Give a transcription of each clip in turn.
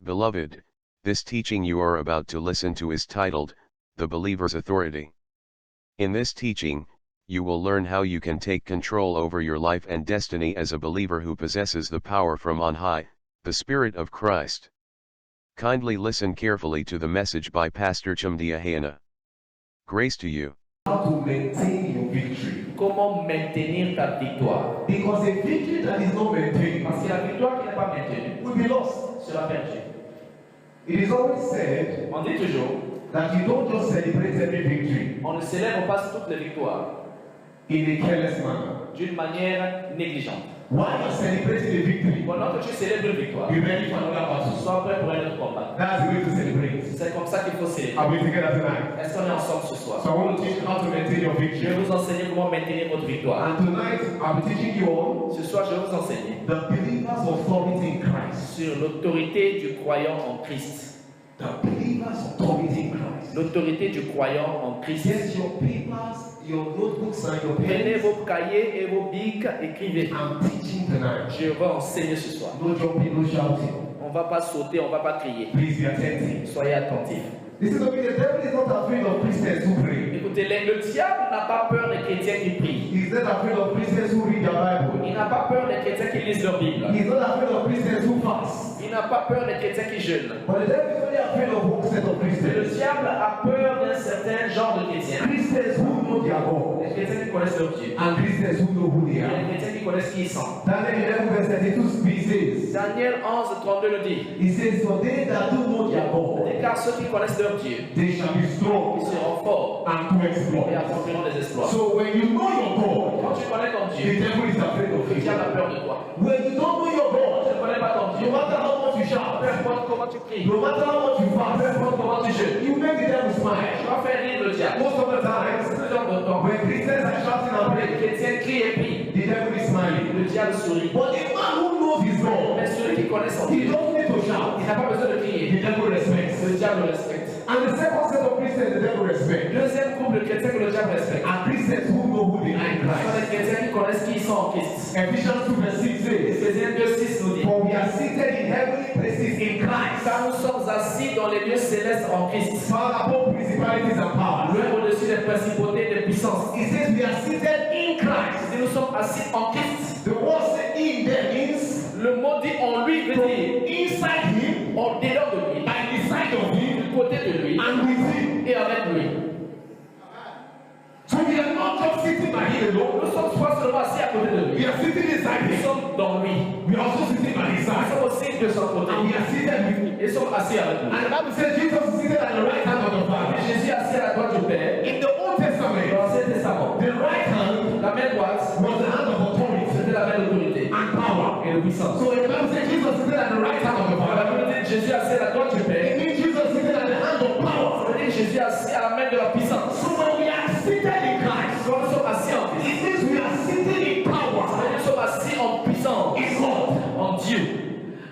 Beloved, this teaching you are about to listen to is titled, The Believer's Authority. In this teaching, you will learn how you can take control over your life and destiny as a believer who possesses the power from on high, the Spirit of Christ. Kindly listen carefully to the message by Pastor Chumdia Hayana. Grace to you. How to maintain your victory. Comment maintenir ta victoire? Because a victory that is not maintained Parce que la victoire qui n'est pas maintenue will be lost. sera perdue. It is always said On dit toujours, that you don't just celebrate every victory on ne célèbre pas toutes les victoires in a careless manner. d'une manière négligente. While you're celebrating a victory, Pendant que tu célèbres une victoire, be ready for another battle. sois prêt pour un autre combat. That's the way to celebrate. C'est comme ça qu'il faut célébrer. Are we together tonight? Est-ce qu'on est ensemble ce soir? So I want to teach you how to maintain your Je vais victory. vous enseigner comment maintenir votre victoire. And tonight, I'll be teaching you on Ce soir, je vais vous enseigner the believer's authority in Christ. sur l'autorité du croyant en Christ. The believer's authority in Christ. L'autorité du croyant en Christ. Get your papers, your notebooks, and your Prenez pens. vos cahiers et vos bics, écrivez. I'm teaching tonight. Je vais enseigner ce soir. No jumping, no shouting. On ne va pas sauter, on ne va pas crier. Please be attentive. Soyez attentifs. Listen to me, the devil is not afraid of Christians who pray. Écoutez, le diable n'a pas peur des chrétiens qui prient. He's not afraid of Christians who read their Bible. Il n'a pas peur des chrétiens qui lisent leur Bible. He's not afraid of Christians who fast. Il n'a pas peur des chrétiens qui jeûnent. But the devil is only afraid of one set of Mais le Christians. diable a peur d'un certain genre de chrétiens. Christians who know their God. Les chrétiens qui connaissent leur Dieu. And Christians who know who they Et les are. chrétiens qui connaissent qui ils sont. Daniel 11 verse 32 says, Daniel 11, 32 le dit. he says, for they that do know their God, Car ceux qui connaissent leur Dieu, they shall be ils strong seront forts and do et exploits. accompliront des exploits. So when you know your God, Quand tu connais ton the Dieu, devil is afraid of le you. diable a peur de toi. When you don't know your Tu God, ne connais pas ton no Dieu. matter how much you shout, Peu importe comment tu cries, no matter how much you peu fast, importe comment tu jeûnes, you make the devil tu smile. vas faire rire le diable. Most of the times, Plusieurs de temps, when Christians are shouting and les praying, chrétiens crient et prient, the devil is smiling. le diable sourit. But a man who knows his God, Mais celui qui connaît son he Dieu, don't need to shout. il n'a pas besoin de The crier. devil respects. Le diable le respecte. And the second set of Christians, the devil respects. Deuxième groupe de chrétiens que le diable respecte. Are Christians who know who they are in Ce sont Christ. les chrétiens qui connaissent qui ils sont en Christ. Ephesians 2 verse 6 says, Éphésiens 2:6 nous dit, for we are seated in heavenly places in Christ, car nous sommes assis dans les lieux célestes en Christ, far above principalities and powers. loin au-dessus des principautés et des puissances. It says we are seated in Christ. Si nous sommes assis en Christ, The word say in there means le mot dit en lui veut dire inside him, en dedans de lui, by the side of him, du côté de lui and with him. et avec lui. So we are not just sitting by him alone. Nous sommes soit seulement assis à côté de We lui, are sitting inside nous him. sommes dans lui. We are also sitting by his Nous side. sommes aussi de son côté And we are seated with him. et sommes assis avec lui. And the Bible says Jesus is seated at the right hand of the Father. Jésus est assis à la droite du Père. In the Old Dans Testament, l'Ancien Testament, the right hand la main droite, was the hand of authority c'était la main d'autorité and power. et de puissance. So the Bible says Jesus is seated at the right hand of the Dans la Father. Bible dit Jésus est assis à la droite du It Père. means Jesus is seated at the hand of power. Ça veut dire Jésus est assis à la main de la puissance. So when we are seated in Christ, Quand nous sommes assis en Christ, it means we are sitting in ça power veut dire nous sommes assis en puissance, in God. en Dieu.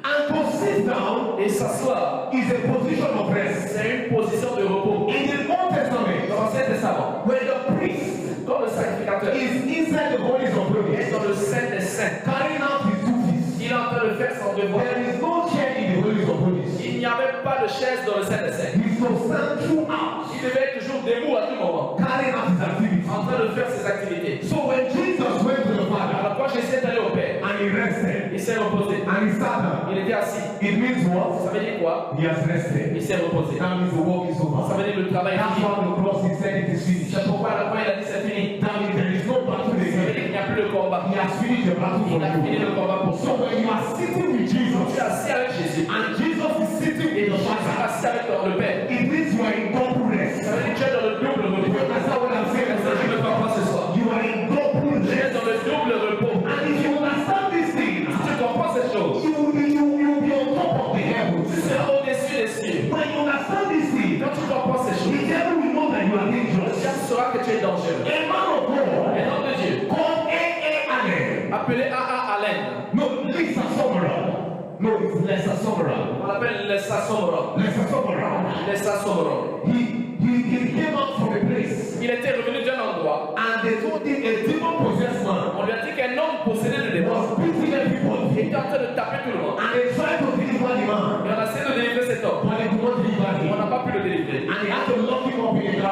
And to sit down Et s'asseoir, is a position of rest. c'est une position de repos. In the Old Dans Testament, l'Ancien Testament, when the priest quand le sacrificateur is inside the holies of est holies, dans le Saint des Saints, carrying out his duties, il est en train de faire son devoir. there is no chair in the holies of holies. Il n'y avait pas de chaise dans le Saint des Saints. He must stand throughout, Il devait être toujours debout à tout moment, carrying out his activities. en train de faire ses activités. So when Jesus went to the Father Alors quand Jésus est allé au Père, and he rested il s'est reposé. and he sat down, Il était assis. it means what? Ça veut dire quoi? He has rested. Il s'est reposé. That means the work is Ça over. veut dire le travail est That's fini. why on the cross he said it is finished. C'est pourquoi à la fin il a dit c'est fini. That means there is no battle Ça veut dire again. qu'il n'y a plus de combat. He has finished the battle for Il a fini you. le combat pour So toi. when you are sitting with Tu Jesus es assis avec Jésus. and Jesus is sitting Et with the Jésus est Father, assis avec le Père. it means you are in double rest. Ça veut dire que tu es dans le double repos. You understand what I'm saying? Ça, je ne comprends pas ce soir. You are in double Tu es rest. dans le double repos. And if you understand this thing, Si tu comprends cette chose, you'll be on top of the tu heavens. seras au-dessus des cieux. When you understand this thing, Quand tu comprends ces the choses, devil will know that you are le dangerous. diable saura que tu es dangereux. A man of God Un homme de Dieu, called A.A. Allen. appelé A.A. Allen, No, Lisa Summerall. No, it's Lisa Summerall. on l'appelle Lessa Somron. Lisa Summerall. Lessa Somron. He came out from a place Il était revenu d'un endroit. and they told him a demon-possessed man On lui a dit qu'un homme possédé de démons was beating everybody était en train de taper tout le monde. and they tried to deliver the man. Et on a essayé de délivrer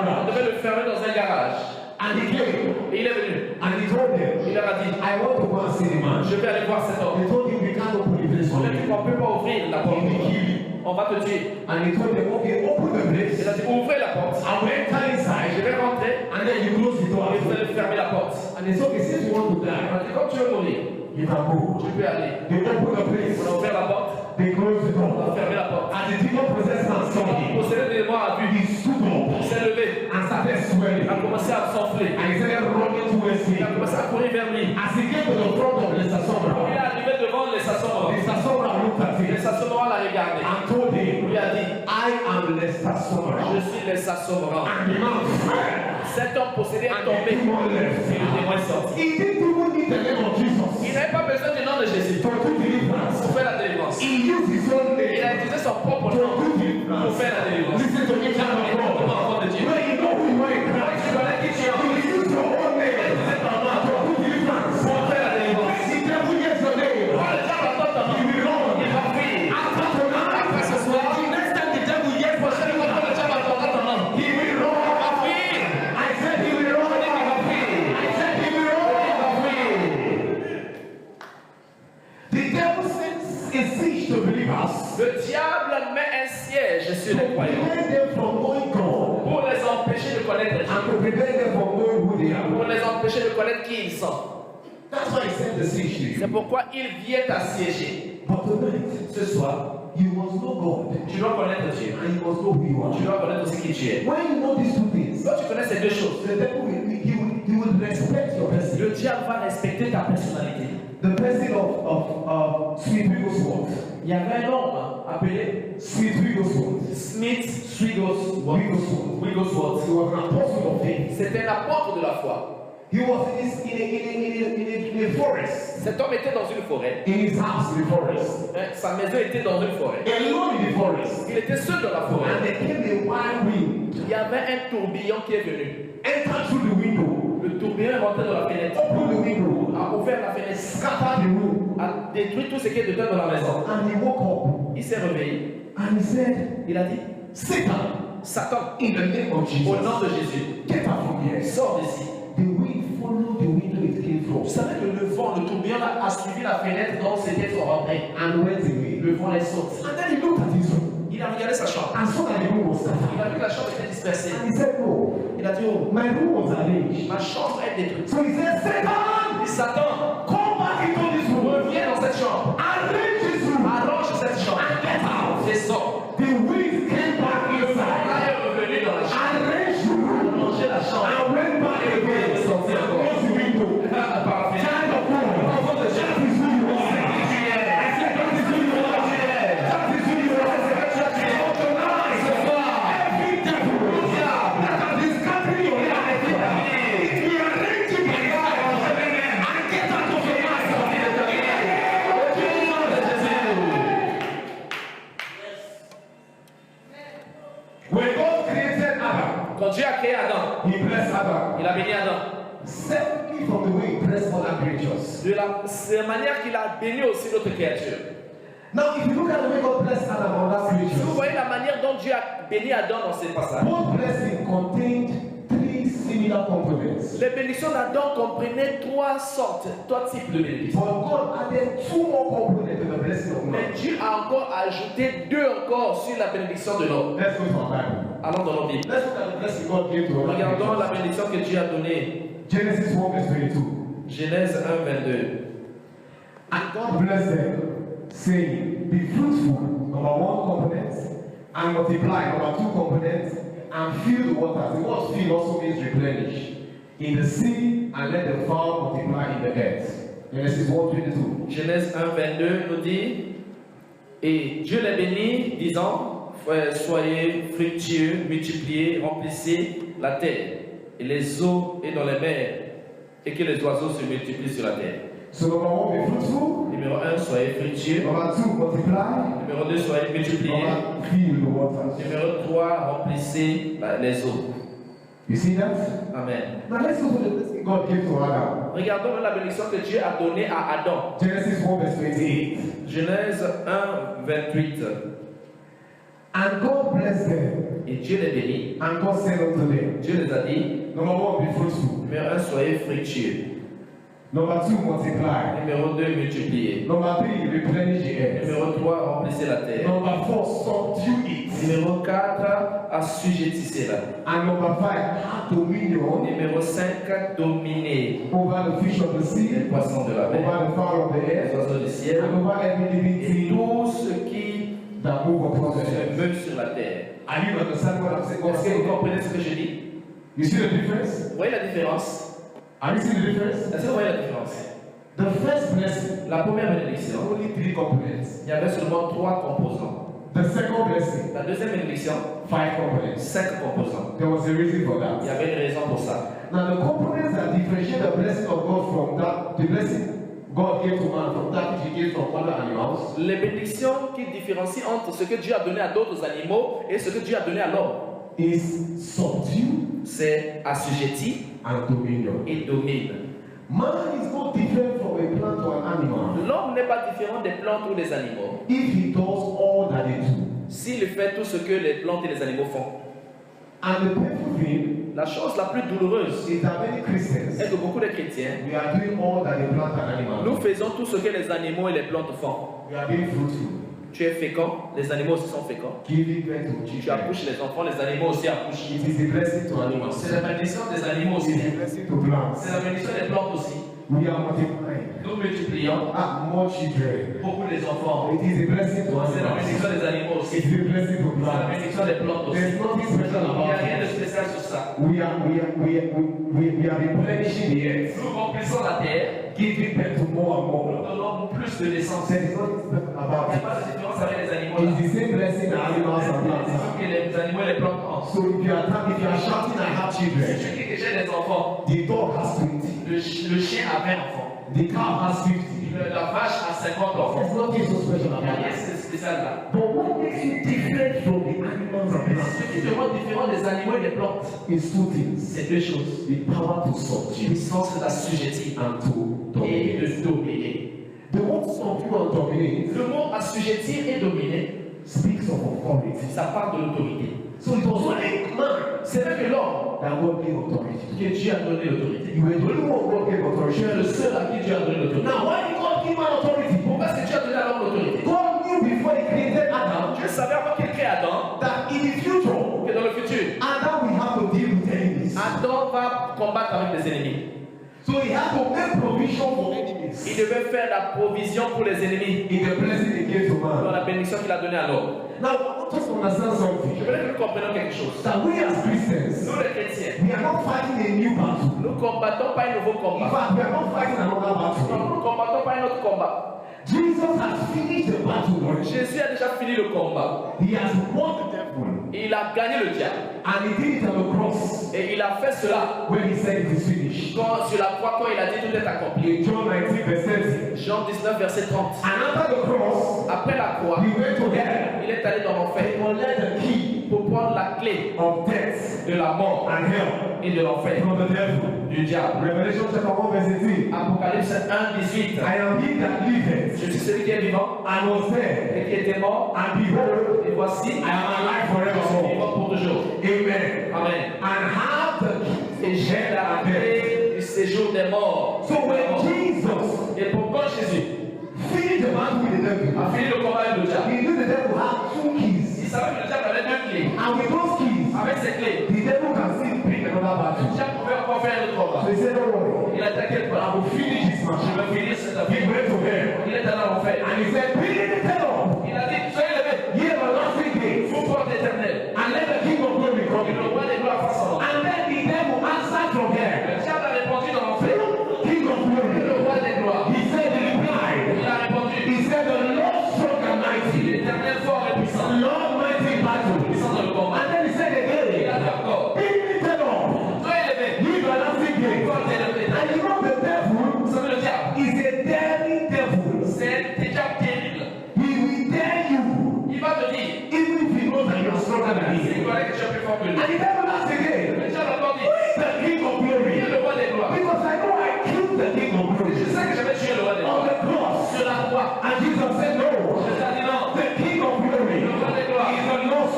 garage. devait le fermer dans un garage. And he came. Et il est venu. And he told them, Il leur a dit, I want to go and see the man. je vais aller voir cet homme. They told him, we can't open the place On for a dit you. qu'on ne peut pas ouvrir la porte. He will kill you. On va te tuer. And he told them, okay, open the place. Il a dit, ouvrez la porte. I will enter Je inside. vais rentrer And then you close the door. et vous allez fermer la porte. And they said, okay, since you want to On die, a dit, comme tu veux mourir, you can go. tu peux aller. They open the place. On a ouvert la porte. They close the On a door. fermé la porte. And the demon possessed man saw Le him. possédé des démons a vu. He stood up Il s'est levé. and started Il swearing. a commencé à s'enfler. And he started running towards Il a him. commencé à courir vers lui. As he came to the front of Mr. Il est Sombra, arrivé devant les Sassomora. Mr. Sombra looked at Les him Sassomora l'a regardé. and told Il him, lui a dit, I am Lester Sombra. je suis les Sassomora. And the man fell. Cet homme possédé est And the tombé. demon left. Et le démon est sorti. He didn't even need the name of Il Jesus n'avait pas besoin du nom de Jésus to do deliverance. pour faire la délivrance. He used his own Il a name utilisé son propre to nom do pour deliverance. faire la délivrance. Listen to me, child of Comme God. enfant de Dieu. When you know who you are in Tu Christ, connais qui tu es en you Christ. use your own name to do deliverance. Pour faire la délivrance. When the devil hears your name, Quand le diable entend ton nom, he will run. il va fuir. After tonight, Après ce soir, the next time the devil hears your prochaine fois que le diable entendra ton nom, he will il va run. fuir. I said he will run. Il va fuir. I said he will Il run. va fuir. The devil sends a siege to believers Le diable met un siège sur to les croyants prevent them from knowing God pour les empêcher de connaître Dieu, and to prevent them from knowing who they are. pour les empêcher de connaître qui ils sont. That's why he sent the siege to C'est you. pourquoi il vient t'assiéger. But tonight, Ce soir, you must know God tu dois connaître Dieu. and you must know who you Tu are. dois connaître aussi qui tu es. When you know these two things, Quand tu connais ces deux choses, the devil he will respect your person. le diable va respecter ta personnalité. The person of Smith Wigglesworth. Il y avait un homme appelé Smith Wigglesworth. Smith Wigglesworth. Wigglesworth. He was an apostle of faith. C'était un apôtre de la foi. He was in a forest. Cet homme était dans une forêt. In his house in the forest. Sa maison était dans une forêt. Alone in the forest. Il était seul dans la And forêt. there came a wild wind. Il y avait un tourbillon qui est venu. Entered through the window. Le tourbillon est rentré dans la fenêtre, Opened the window. a ouvert la fenêtre, Scattered the room. a détruit tout ce qui est dedans dans la maison. And he woke up. Il s'est réveillé. And he said, Il a dit, Satan, Satan, in the name of Jesus, au nom de Jésus, get out from here. sors d'ici. The wind followed the window it came from. Vous savez que le vent, le tourbillon a suivi la fenêtre dont c'était son rentrée. And went away. Le vent est sorti. And then he looked at his room. Il a regardé sa chambre. And saw that the room was Il scattered. a vu que la chambre était dispersée. And he said, no, Il a dit, oh, my room was arranged. ma chambre est détruite. So he said, Satan, Il dit, Satan, come back into this room. reviens dans cette chambre. Arrange this room. Arrange cette chambre. And get out. Et sors. The wind came back Il inside. est revenu dans la chambre. Arrange the room. Arranger la chambre. And went back again. Close the window. Parfait. Child of God. That is who you are. I said, that is who you are. That is who you are. But tonight, every devil that has been scattering your life, it will arrange it by fire and get out of your life. When God created Adam, Quand Dieu a créé Adam, He blessed Adam. il a béni Adam. Separately from the way He blessed other creatures. De la manière qu'il a béni aussi d'autres créatures. Now, if you look at the way God blessed Adam on that Si vous creature, voyez la manière dont Dieu a béni Adam dans ces passages, both blessings contained three similar components. les bénédictions d'Adam comprenaient trois types de bénédictions. But God added two more components to the blessing of Mais man. Dieu a encore ajouté deux encore sur la bénédiction de l'homme. Let's go to our Bible. Allons dans nos Bibles. Let's look at the blessing God gave to other Regardons la creatures. bénédiction que Dieu a donnée. Genesis 1 verse 22. Genèse 1, 22. And God blessed them, saying, be fruitful, number one component, and multiply, number two component, and fill the waters. The word fill also means replenish. In the sea, and let the fowl multiply in the earth. Genesis 1:22. Genèse 1, 22 nous dit, et Dieu les bénit, disant, soyez fructueux, multipliez, remplissez la terre, et les eaux et dans les mers, et que les oiseaux se multiplient sur la terre. So number one, be fruitful. Numéro 1, soyez fructueux. Number two, multiply. Numéro 2, soyez multipliés. Number fill the waters. Numéro 3, remplissez les eaux. You see that? Amen. Now let's go to the blessing God gave to Adam. Regardons la bénédiction que Dieu a donnée à Adam. Genesis 1 verse 28. Genèse 1, 28. And God blessed them. Et Dieu les bénit. And God said unto them, Dieu les a dit, number one, be fruitful. numéro 1, soyez fructueux. Number two, multiply. Numéro 2, multipliez. Number three, replenish the earth. Numéro 3, remplissez la terre. Number four, subdue it. Numéro 4, assujettissez-la. And number five, have dominion Numéro 5, dominez over the fish of the les sea, poissons de la over mer, the fowl of the les air, oiseaux du ciel, and over every living et thing tout ce qui that move upon the se earth. meut sur la terre. Are you understanding what I'm saying? God Est-ce que vous said? comprenez ce que je dis? You see the difference? Vous voyez la différence? Are you seeing the difference? Est-ce que vous voyez la différence? The first blessing, La première bénédiction, only three components. il y avait seulement 3 composants. The second blessing, La deuxième bénédiction, 5 components. 5 composants. There was a reason for Il y that. avait une raison pour ça. Now the components that differentiate the blessing of God from that, the blessing God gave to man from that which He gave from other animals, Les bénédictions qui différencient entre ce que Dieu a donné à d'autres animaux et ce que Dieu a donné à l'homme, is subdue c'est assujetti and dominion. et domine. Man is not different from a plant or an animal L'homme n'est pas différent des plantes ou des animaux if he does all that they do. s'il fait tout ce que les plantes et les animaux font. And the painful thing La chose la plus douloureuse is that many Christians, est que beaucoup de chrétiens, we are doing all that the plant and animal nous do. faisons tout ce que les animaux et les plantes font. We are being fruitful, Tu es fécond, les animaux aussi sont féconds. giving birth to Tu children. accouches les enfants, les animaux aussi accouchent. It is a blessing to animals. C'est la bénédiction des animaux It aussi. is a blessing to plants. C'est la bénédiction des plantes aussi. We are multiplying. Nous multiplions More children. beaucoup les enfants. It is a blessing to C'est la animals. bénédiction des animaux It aussi. is a blessing to C'est la plants. bénédiction des plantes aussi. There is nothing special Il n'y a about rien de it. spécial sur ça. We are replenishing the earth, Nous remplissons la terre, giving birth to more and nous more. donnons plus de naissance. There is nothing special Il n'y a about it. pas de différence avec les animaux. It's the same blessing that animals and plants C'est have. ce que les animaux et les plantes ont. So if you are shouting, I have Si children, tu dis que j'ai des enfants, the dog has 20, le chien a 20 enfants. the cow has 50. La vache a 50 enfants. There's nothing so special Il n'y a about rien it. de spécial là. But what makes you different from the animals and Ce qui te plants rend différent des animaux et des plantes, is two things: c'est deux choses. the power to subdue Puissance d'assujettir and to et dominate. de dominer. The word subdue and dominate Le mot assujettir et dominer, speaks of authority. ça parle de l'autorité. So it was only man C'est vrai que l'homme that God gave authority. que Dieu a donné l'autorité. You were the only one God gave Tu authority. es le seul à qui Dieu a donné l'autorité. Now, why did God give man authority? Pourquoi est-ce que Dieu a donné à l'homme l'autorité? God knew before He created Adam Dieu savait avant qu'il crée Adam that in the future, que dans le futur, Adam will have to deal with enemies. Adam va combattre avec des ennemis. So He had to make provision for Il enemies devait faire la provision pour les ennemis in the blessing He gave to dans man. la bénédiction qu'il a donnée à l'homme. Now, I want us to understand Je something. voudrais que nous comprenions quelque chose. That we as Christians, Nous les chrétiens, we are not fighting a new battle. nous ne combattons pas un nouveau In combat. fact, we are not fighting another Non, battle. nous ne combattons pas un autre combat. Jesus has finished the battle already. Jésus a déjà fini le combat. He has won the devil. Il a gagné le diable. And He did it on the cross Et il a fait cela when He said it is finished. sur la croix quand il a dit tout est accompli. In John 19, verse 30. Jean 19, verset 30. And after the cross, Après la croix, He went to heaven il est allé dans l'enfer to collect the key pour prendre la clé of death de la mort and hell et de l'enfer from the devil. du diable. Revelation chapter 1, verse 18. Apocalypse 1, 18. I am he that liveth Je suis celui qui est vivant and was dead, et qui était mort. and behold, Et voici, I am alive je suis forevermore. vivant pour toujours. Amen. Amen. And have the Et keys of j'ai death la and death. clé du séjour des morts. So when Jesus Et pourquoi Jésus finished the battle with the devil, a fini le combat avec le diable? he knew the devil had two keys. Il savait que le diable avait deux clés. And with those keys, Avec ces clés, the devil can still bring another le battle. diable pouvait encore faire un autre combat. So he said, don't worry, Il a t'inquiète I pas. will finish this Je match. vais finir cette He affaire. went to hell. Il est allé en enfer. And he said, bring it up, Il a dit, soyez levés. ye everlasting gates, Vous porte éternelle. and let the king of glory come Et in. le roi des gloires fasse son nom. And then the devil answered from there, Le diable a répondu dans l'enfer. king of Et glory. le roi des gloires. He said, he replied, Il a répondu. he said, the Lord strong and mighty, L'éternel fort et puissant. Lord mighty in battle. Puissant dans le combat. And then he said Il a again, dit encore. bring it up, Soyez levés. ye everlasting gates. Porte éternelle. And you know the devil Vous savez, le diable, is a daring devil. c'est déjà terrible. He will dare you, Il va te dire, even if he knows that you are stronger than il him. paraît que tu es plus fort que lui. And the devil asked again, Le diable a encore dit, who is the king of qui glory? est le roi des gloires? Because I know I killed the king of Je glory sais que j'avais tué le roi des on gloires. the cross. Sur la croix. And Jesus said, no, Je t'ai dit non. the king of glory is the Lord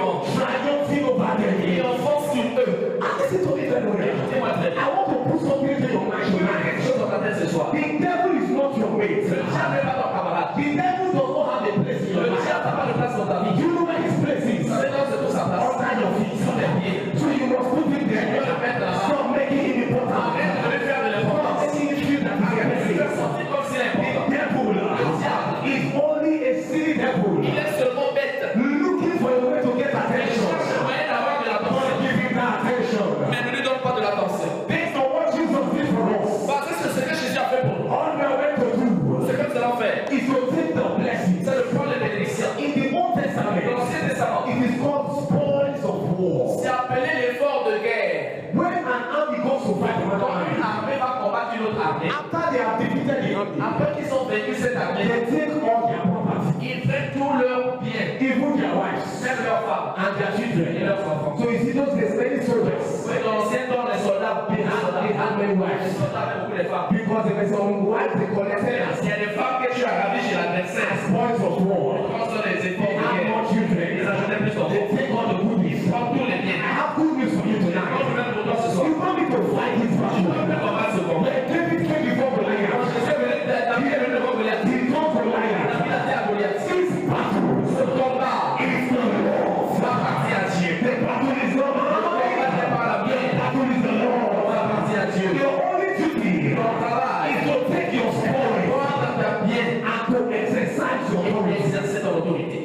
monde. triumphing over them. Il enfonce sur eux. And listen to me very well. Écoutez-moi très bien. I want to put something into your mind Je veux tonight. quelque chose dans ta tête ce soir. The devil is not your mate. Le diable n'est pas ton camarade. The devil does not have a place in your Le life. diable n'a pas de place dans ta vie. You know where his place is? Vous savez là où c'est tout sa place. Under your feet. Sur tes pieds. So you must put it there. Tu dois le mettre là-bas. Stop making him important. Arrête de le faire de Stop l'importance. making him feel that he has a Tu place. vas sentir comme s'il est important. The devil is only a silly devil Il est seulement bête. looking for a way to get Il attention. cherche un moyen d'avoir de l'attention. Don't give him that attention. Mais ne lui donne pas de l'attention. Based on what Jesus did for us, Parce que c'est ce que Jésus a fait pour nous. all we are meant to do C'est comme ça l'en fait. is to take the blessings. C'est de prendre les bénédictions. In the Old Dans Testament, l'Ancien Testament, it is called spoils of war. c'est appelé l'effort de guerre. When an army goes to fight another Quand une army, armée va combattre une autre armée, after they have defeated the army, après qu'ils ont vaincu cette armée, they take all their property, ils prennent tous leurs biens, even their wives même leurs femmes and their et children. leurs enfants. So you see those days, many soldiers, Oui, dans l'ancien temps, les soldats, they had many les wives. soldats avaient beaucoup de femmes. Because there were some wives they collected Il as y a des femmes que tu as ravées chez l'adversaire. spoils of war. Quand sont les They efforts de had guerre, more ils children. ajoutaient plus They d'enfants. take all the goodies. Ils prennent tous les biens. I have good news for you Quand je tonight. viens pour toi ce soir, You want me to fight this je veux battle? que combattre ce combat. When David came before Quand Goliath, je sais que David est venu devant Goliath, he told David Goliath, a dit à Goliath, this battle ce combat is not yours. va partir à Dieu. The battle is not Le combat mine. n'est pas la The mienne, battle is the Lord. va partir à Dieu. Your only duty Ton travail, is to take your spoil prendre ta bien and to exercise your et authority. exercer ton autorité.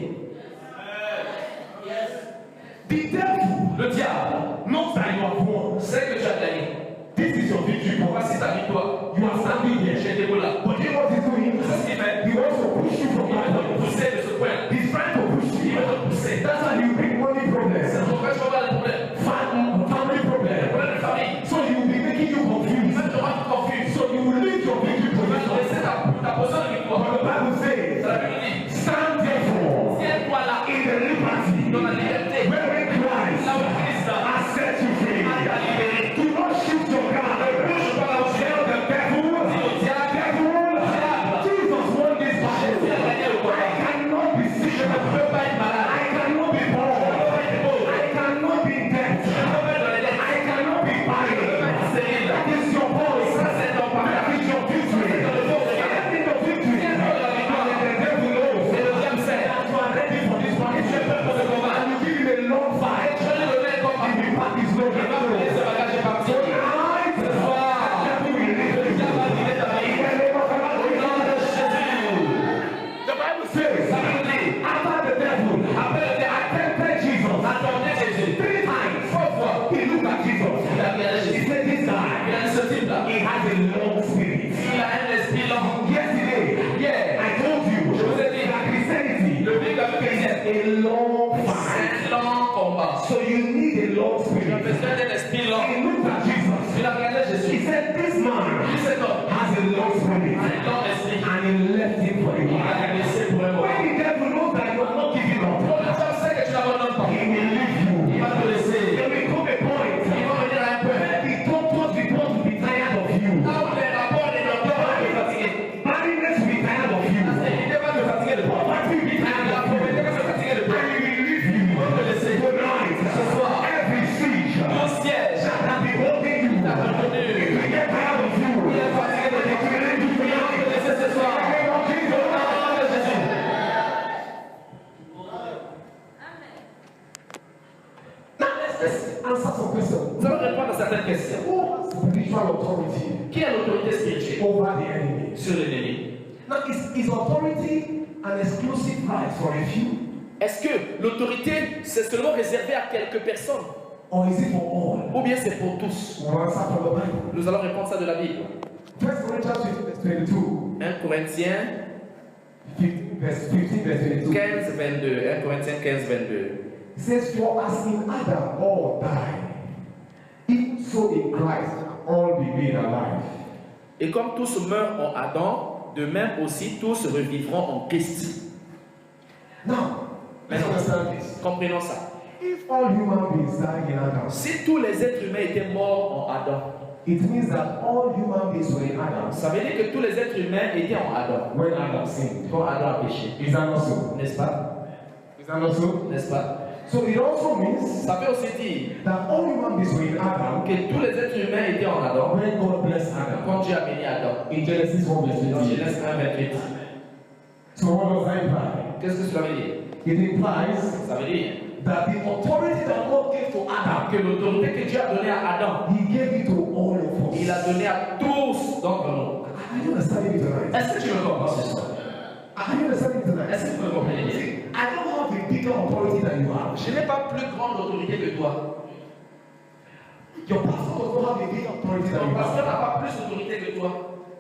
The devil Le diable knows that you have won. sait que tu as gagné. This is your victory. Voici ta victoire. You are standing here. J'ai été là. But you know what he's doing? C'est ce qu'il fait. He wants to push you from Il that veut te point. pousser de ce point. He's trying to push Il you. veut te pousser. That's why you bring money C'est problems, pourquoi je vois pas les problèmes. family Les problems. problèmes de famille. So he will be making you Il confused. va te rendre confus. So you will leave your victory Il va te position. laisser ta position de victoire. But the Bible says, Ça veut dire, stand therefore tiens-toi là in the liberty dans la liberté. wherein Christ Là où Christ has set you free. t'a libéré. Do not shift your ground. Bouge pas là où tu es. Tell the devil, Dis au diable, Jesus won this Jésus a battle. gagné le I combat. cannot be sick. Je ne peux pas être malade. I cannot be poor. I cannot be in debt. Je ne peux pas être dans les dettes. I cannot be Je ne peux pas barren. être stérile. That is your voice. Ça, c'est ton That partage. is your victory. C'est le fort de Get Dieu. in the victory. Tiens-toi dans la victoire. And the devil knows Et le diable sait. that you are ready for this battle. Je peux pour ce combat. And you give him a long fight. Je vais lui donner un combat. If the path is not Il va me laisser good. bagage et partir. Tonight, Ce soir, the devil will leave le you. diable va libérer ta vie. In the name of the Lord Au nom de Jesus. Jésus. The Bible says, Ça veut dire, after the devil après le diable, tempted Jesus attendez Jésus. 3 times, 3 fois, he looked at Jesus. il a regardé He Jésus. said, this Il guy, a dit ce type-là. he has a long spirit. Il a un esprit lent. Yesterday, Hier, I told you Je vous ai dit. that Christianity le vécu avec chrétien, is a long fight. c'est un long combat. So you need a long Tu as spirit. besoin d'un esprit lent. He looked at Jesus. Il a regardé He Jésus. said, this man Il cet homme has a long spirit. a un long esprit. And he left him for a Il while. a laissé pour un moment. When the devil knows that you are not giving up, Quand le diable sait que tu n'abandonnes pas, he will leave il you. va te laisser. There will come a point Il va venir à un point. where the doctors report to be tired of you. Là où les rapports des docteurs vont te fatiguer. Barrenness will be tired of you. La stérilité va te fatiguer de toi. Poverty will be La tired of you. pauvreté va te fatiguer de toi. And he will leave you. Il va te laisser. Tonight, Ce soir, every siege ton siège that has been holding you, t'a retenu. it will get tired of you. Il est fatigué de toi. Il va te laisser ce soir. In the name of Jesus. Au nom de Jésus. Now let's answer some questions. Nous allons répondre à certaines questions. Who has spiritual authority Qui a l'autorité spirituelle over the enemy? sur l'ennemi? Now, is authority an exclusive right for a few, Est-ce que l'autorité, c'est seulement réservé à quelques personnes or is it for all? ou bien c'est pour tous? We'll answer from the Bible. Nous allons répondre ça de la Bible. 1 Corinthians 15, verse 22. 1 Corinthiens 15, verse 22. 15, 22. 1 Corinthiens 15, 22. It says, for as in Adam all die, even so in Christ all be made alive. Et comme tous meurent en Adam, de même aussi tous revivront en Christ. Now, let's understand this. Comprenons ça. If all human beings die in Adam, Si tous les êtres humains étaient morts en Adam, it means that all human beings were in Adam ça veut dire que tous les êtres humains étaient en Adam. when Adam sinned. Quand Adam a péché. Is that not so? N'est-ce pas? Is that not so? N'est-ce pas? So it also means Ça veut aussi dire that all human beings were in Adam que tous les êtres humains étaient en Adam when God blessed Adam. quand Dieu a béni Adam. In Genesis 1 verse Dans 28. Genèse 1, 28. So what does that imply? Qu'est-ce que cela veut dire? It implies Ça veut dire that the authority that God gave to Adam, que l'autorité que Dieu a donnée à Adam, He gave it to all of us. il a donné à tous d'entre nous. Are you understanding me tonight? Est-ce que tu me comprends ce soir? Are you understanding me tonight? Est-ce que tu me comprends bien? See, I don't have a bigger authority than you have. Je n'ai pas plus grande autorité que toi. Your pastor does not have a bigger authority than Ton you pasteur have. n'a pas plus d'autorité que toi.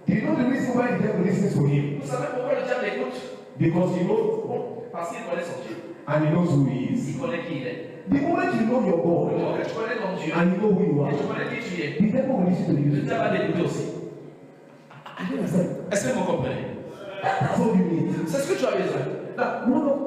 Do you know the reason why the devil listens to him? Vous savez pourquoi le diable écoute? Because he knows Parce qu'il connaît son Dieu. and he knows who he is. Il connaît qui il est. The moment you know your God Donc, tu connais ton Dieu. and you know who you Et tu are, connais qui tu es. the devil will listen to Le you. diable va t'écouter aussi. Are you understand? Est-ce que vous comprenez? That's all you need. C'est ce que tu as besoin. Now, one of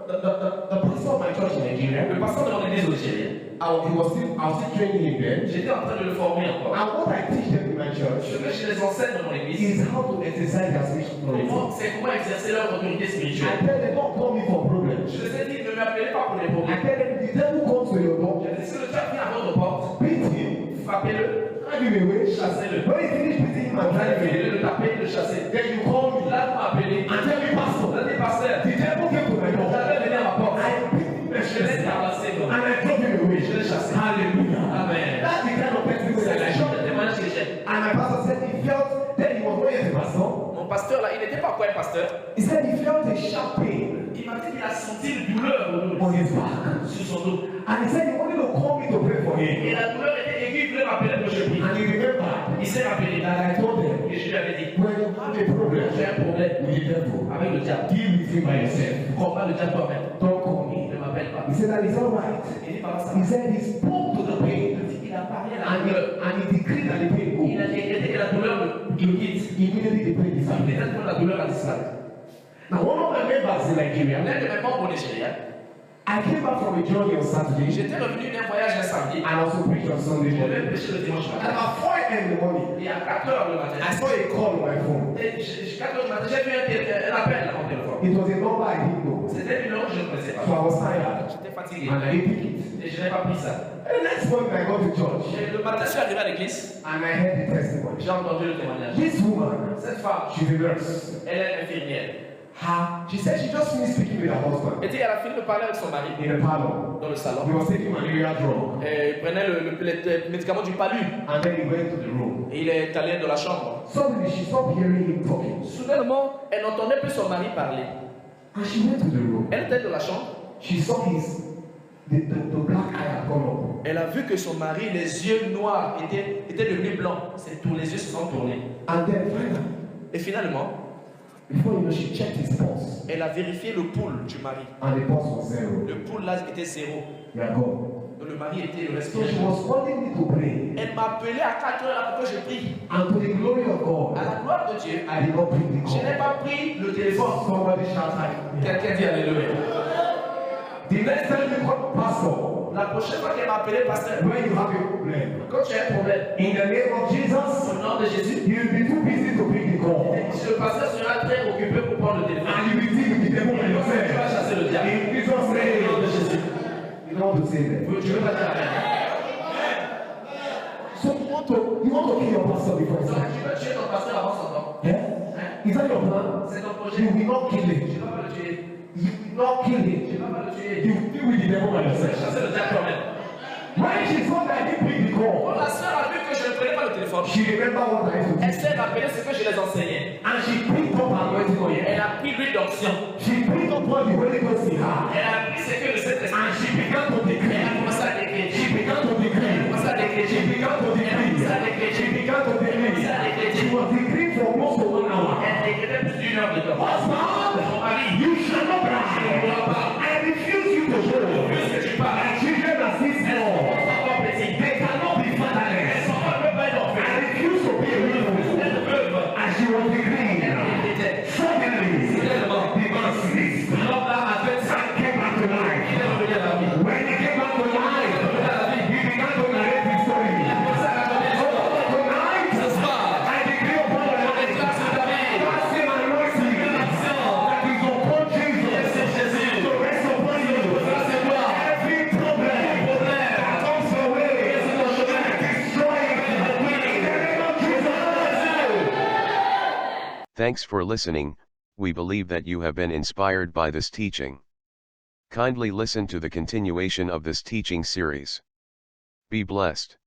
the pastor of my church in Nigeria, Le pasteur de mon église au Nigeria, I was still training him then. j'étais en train de le former encore. And what I teach them in my Ce church que je les enseigne dans mon église, is how to exercise their spiritual authority. c'est comment exercer leur autorité I spirituelle. tell them, don't call me for problems. Je les ai dit, ne m'appelez pas pour les I problèmes. tell them, the devil comes to your door, Je dis, si le diable vient à votre porte, beat him, frappez-le, drive him away. chassez-le. When you finish beating him and driving Finissez him, de le taper, de le chasser. then you call me Là, vous m'appelez. and tell me, Pastor, Là, des pasteurs, the devil came to my door. j'avais venu à ma porte. I beat him Je l'ai tabassé, and I drove him away. je l'ai chassé. Hallelujah. Amen. That's the kind of person who C'est is le like genre de témoignage que j'ai. And my pastor said he felt, then he was not yet a pastor. Mon pasteur là, il n'était pas encore un pasteur. He said he felt a sharp pain Il m'a dit qu'il a senti une douleur au dos, on his back. sur son dos. And he said he wanted to call me to pray for Et him. la douleur était aiguë, il voulait m'appeler pour que je prie. And he remembered Il s'est rappelé. that I told him, Et je lui avais dit, when you have a problem j'ai un problème with the devil, avec le diable. deal with him by yourself. Combat le diable toi-même. Don't call me. Ne m'appelle pas. He said that it's all right. Il dit, papa, ça He va. said he spoke to the pain Il a parlé à la douleur. and he decreed that the pain Il a go. décrété que la douleur le quitte. Immediately the pain disappeared. Immédiatement, la douleur a disparu. Now one of my members in Nigeria, L'un de mes membres au Nigeria, I came back from a journey on Saturday j'étais revenu d'un voyage un samedi. and also preached on Sunday Je morning. devais prêcher le dimanche At matin. about 4 a.m. in the morning, Et à 4 heures le matin, I saw a call on my phone. 4 heures du matin, j'ai vu un appel à mon téléphone. It was a number I didn't know. C'était une numéro que je ne connaissais So pas. I was tired J'étais fatigué. and I didn't pick it. Et je n'ai pas pris ça. And the next morning I got to church Et le matin, je suis arrivé à l'église. and I heard the testimony. J'ai entendu le témoignage. This woman, Cette femme, she's a nurse. elle est infirmière. She said she just finished speaking with her husband Et elle a fini de parler avec son mari in the parlor. dans le He salon. was taking malaria drug Et il prenait le médicament du palu. and then he went to the room. Et il est allé dans la chambre. Suddenly she stopped hearing him talking Soudainement, elle n'entendait plus son mari parler. and she went to the room. Elle était dans la chambre. She saw the black eye had gone up. Elle a vu que son mari, les yeux noirs, étaient devenus blancs. Tous les yeux se sont tournés. And then finally, Et finalement, before you know, she checked his pulse elle a vérifié le pouls du mari. and the pulse was zero. Le pouls là était 0. They are gone. Le mari était le So respirait. she was calling me to pray. Elle m'a appelé à 4 heures là pour que je prie. And to the glory of À God, la gloire de Dieu, I did not pick the je n'ai call. pas pris le téléphone. Somebody shout hallelujah. Quelqu'un dit Alléluia. The next time you call pastor, La prochaine fois qu'elle m'a appelé, pasteur, when you have a problem, quand tu as un problème, in the name of Jesus, au nom de Jésus, you'll be too busy to pick the call. le pasteur sera très occupé pour prendre le téléphone. And you will deal with the devil by Tu vas yourself. chasser le diable. In Jesus' Au nom de name. Jésus. You know what to say there. Tu veux pas dire Amen. So you want to kill your pastor before it's Donc time. tu veux tuer ton pasteur avant son temps. Yeah? Is that your plan? C'est ton projet. You will not kill Tu him. ne vas pas le tuer. You will not kill Tu him. ne vas pas le tuer. You will deal with the devil by Tu vas yourself. chasser le diable toi-même. When she saw that I didn't pick the Quand call, la sœur a vu que je ne prenais pas le téléphone, she remembered what I told elle you. s'est rappelée ce que je les enseignais. And she picked up her anointing oil. Elle a pris l'huile d'onction. She picked up what the Holy Ghost in her. Elle a pris ce que le Saint-Esprit. And she began to Elle a decree. commencé à décrire. She began to decree. commencé à décrire. She began to decree. She began to decree. She was decreeing for close to 1 hour. Elle décrivait plus d'une heure de temps. Husband, Mon mari, you shall not die. I refuse you to go. puisque tu parles, My children are still small. encore petit. They cannot be fatherless. Son père ne peut pas être I enfant. refuse to be a widow. Elle ne peut pas. And she was decreeing. Elle était. Suddenly, the man ceased. L'homme là a fait ça. And came back to Il life. est revenu à la vie. When he came back to Thanks for listening. We believe that you have been inspired by this teaching. Kindly listen to the continuation of this teaching series. Be blessed.